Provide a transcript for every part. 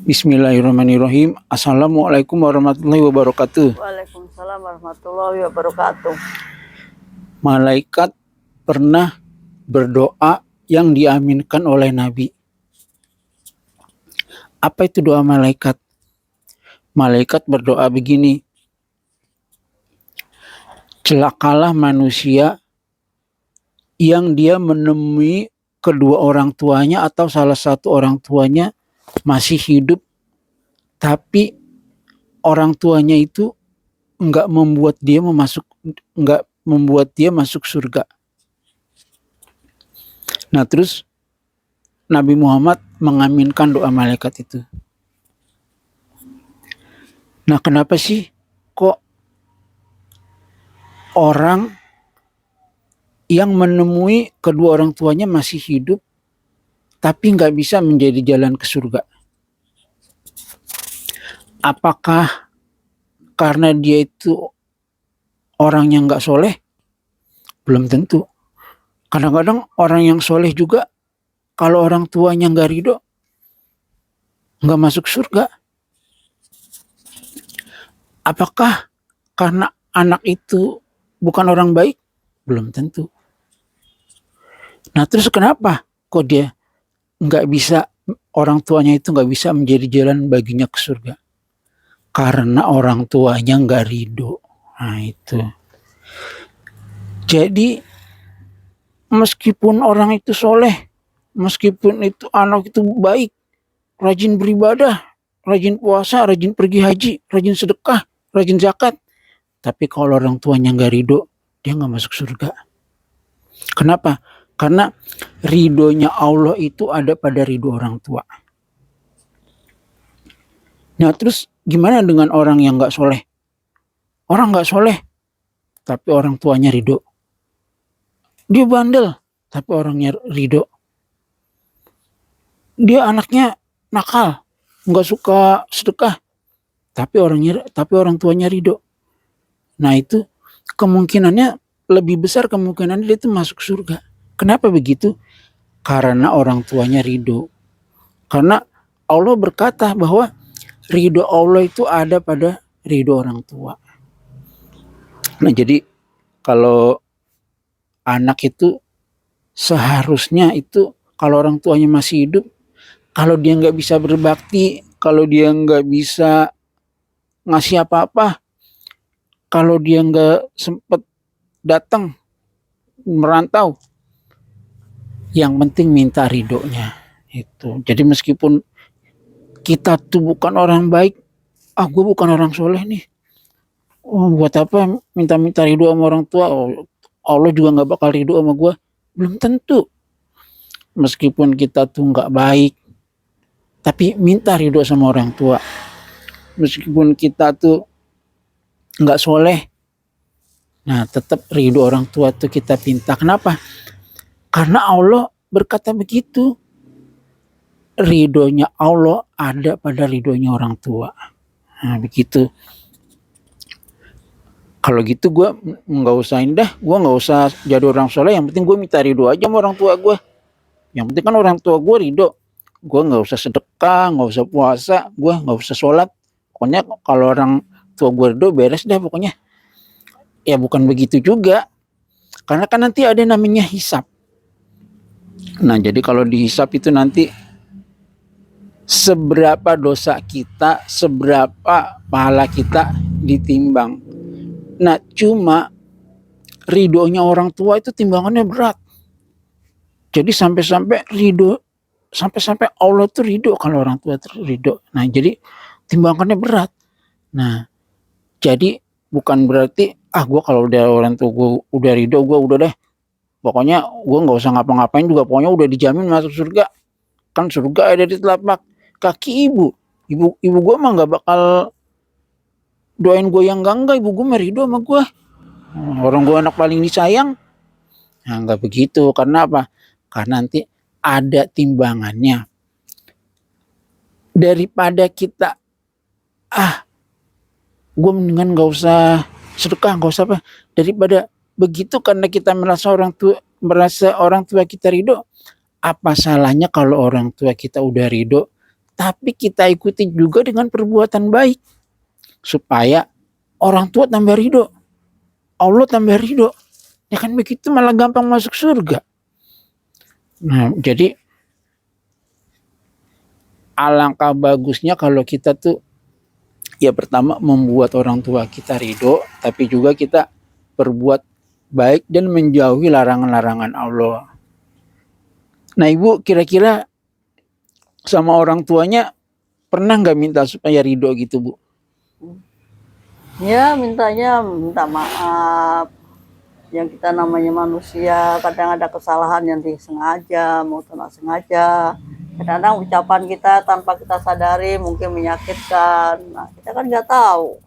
Bismillahirrahmanirrahim. Assalamualaikum warahmatullahi wabarakatuh. Waalaikumsalam warahmatullahi wabarakatuh. Malaikat pernah berdoa yang diaminkan oleh Nabi. Apa itu doa malaikat? Malaikat berdoa begini. Celakalah manusia yang dia menemui kedua orang tuanya atau salah satu orang tuanya masih hidup, tapi orang tuanya itu nggak membuat dia masuk surga. Nah, terus Nabi Muhammad mengaminkan doa malaikat itu. Nah, kenapa sih kok orang yang menemui kedua orang tuanya masih hidup tapi nggak bisa menjadi jalan ke surga? Apakah karena dia itu orang yang nggak soleh? Belum tentu. Kadang-kadang orang yang soleh juga kalau orang tuanya nggak ridho, nggak masuk surga. Apakah karena anak itu bukan orang baik? Belum tentu. Nah, terus kenapa kok dia nggak bisa, orang tuanya itu nggak bisa menjadi jalan baginya ke surga? Karena orang tuanya nggak ridho. Nah, itu. Jadi meskipun orang itu soleh, meskipun itu anak itu baik, rajin beribadah, rajin puasa, rajin pergi haji, rajin sedekah, rajin zakat, tapi kalau orang tuanya nggak ridho, dia nggak masuk surga. Kenapa? Karena ridhonya Allah itu ada pada ridho orang tua. Nah, terus gimana dengan orang yang nggak soleh? Orang nggak soleh, tapi orang tuanya ridho. Dia bandel, tapi orangnya ridho. Dia anaknya nakal, nggak suka sedekah, tapi orang tuanya ridho. Nah, itu kemungkinannya lebih besar, kemungkinan dia itu masuk surga. Kenapa begitu? Karena orang tuanya ridho. Karena Allah berkata bahwa ridho Allah itu ada pada ridho orang tua. Nah, jadi kalau anak itu seharusnya itu kalau orang tuanya masih hidup, kalau dia nggak bisa berbakti, kalau dia nggak bisa ngasih apa-apa, kalau dia nggak sempet datang merantau, yang penting minta ridhonya itu. Jadi meskipun kita tuh bukan orang baik, gue bukan orang soleh nih, buat apa minta ridho sama orang tua? Allah juga nggak bakal ridho sama gue. Belum tentu. Meskipun kita tuh nggak baik, tapi minta ridho sama orang tua. Meskipun kita tuh nggak soleh, nah tetap ridho orang tua tuh kita pinta. Kenapa? Karena Allah berkata begitu. Ridhonya Allah ada pada ridhonya orang tua. Nah, begitu. Kalau gitu gue nggak usah gue nggak usah jadi orang soleh. Yang penting gue minta ridho aja sama orang tua gue. Yang penting kan orang tua gue ridho. Gue nggak usah sedekah, nggak usah puasa, gue nggak usah sholat. Pokoknya kalau orang tua gue ridho, beres dah pokoknya. Ya bukan begitu juga. Karena kan nanti ada namanya hisab. Nah, jadi kalau dihisab itu nanti seberapa dosa kita, seberapa pahala kita ditimbang. Nah, cuma ridhonya orang tua itu timbangannya berat. Jadi sampai Allah tuh ridho kalau orang tua ridho. Nah, jadi timbangannya berat. Nah, jadi bukan berarti gue kalau udah orang tua gue udah ridho, gue udah deh. Pokoknya gue nggak usah ngapa-ngapain juga, pokoknya udah dijamin masuk surga. Kan surga ada di telapak kaki ibu. Ibu gue mah nggak bakal doain gue yang enggak, ibu gue mah ridho sama gue. Orang gue anak paling disayang. Nah, nggak begitu. Karena apa? Karena nanti ada timbangannya. Daripada kita gue mendingan nggak usah sedekah, nggak usah apa. Daripada begitu karena kita merasa orang tua kita ridho. Apa salahnya kalau orang tua kita udah ridho, tapi kita ikuti juga dengan perbuatan baik supaya orang tua tambah ridho, Allah tambah ridho. Ya kan begitu malah gampang masuk surga. Nah, jadi alangkah bagusnya kalau kita tuh ya pertama membuat orang tua kita ridho, tapi juga kita berbuat baik dan menjauhi larangan-larangan Allah. Nah, Ibu kira-kira sama orang tuanya pernah nggak minta supaya ridho gitu, Bu? Ya, minta maaf. Yang kita namanya manusia, kadang ada kesalahan yang disengaja maupun tak sengaja. Kadang-kadang ucapan kita tanpa kita sadari mungkin menyakitkan. Nah, kita kan nggak tahu.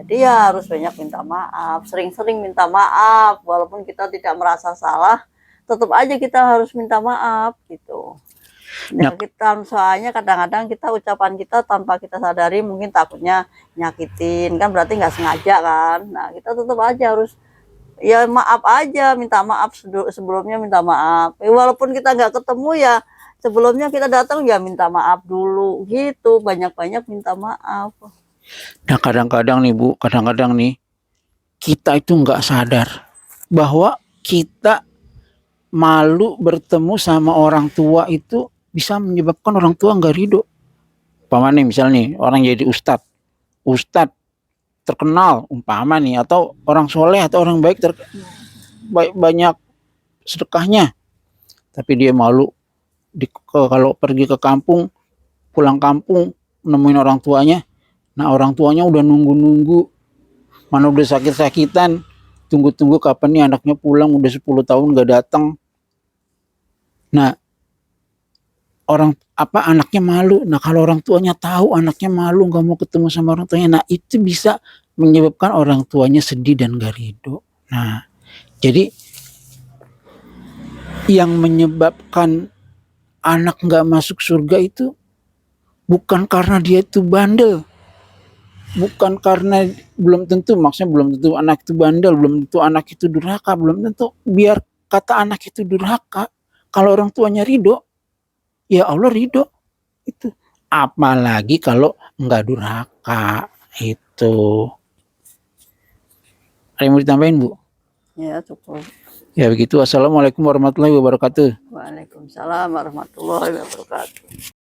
Jadi ya harus banyak minta maaf, sering-sering minta maaf. Walaupun kita tidak merasa salah, tetap aja kita harus minta maaf gitu. Ya, kita soalnya kadang-kadang kita ucapan kita tanpa kita sadari mungkin takutnya nyakitin, kan berarti nggak sengaja kan. Nah, kita tetap aja harus ya maaf aja, minta maaf sebelumnya, minta maaf. Walaupun kita nggak ketemu ya sebelumnya kita datang ya minta maaf dulu gitu, banyak-banyak minta maaf. Nah, kadang-kadang nih Bu, kadang-kadang nih kita itu nggak sadar bahwa kita malu bertemu sama orang tua itu bisa menyebabkan orang tua nggak ridho. Umpama nih misalnya nih orang jadi ustadz terkenal umpama nih, atau orang soleh atau orang baik banyak sedekahnya, tapi dia malu kalau pergi ke kampung, pulang kampung nemuin orang tuanya. Nah, orang tuanya udah nunggu mana udah sakit-sakitan, tunggu kapan nih anaknya pulang, udah 10 tahun gak datang. Nah, anaknya malu. Nah, kalau orang tuanya tahu anaknya malu gak mau ketemu sama orang tuanya, nah itu bisa menyebabkan orang tuanya sedih dan gak ridho. Nah, jadi yang menyebabkan anak gak masuk surga itu bukan karena dia itu bandel, bukan karena belum tentu anak itu bandel, belum tentu anak itu durhaka, belum tentu. Biar kata anak itu durhaka, kalau orang tuanya ridho, ya Allah ridho itu. Apalagi kalau nggak durhaka itu. Ada yang mau ditambahin, Bu? Ya, cukup. Ya begitu. Assalamualaikum warahmatullahi wabarakatuh. Waalaikumsalam warahmatullahi wabarakatuh.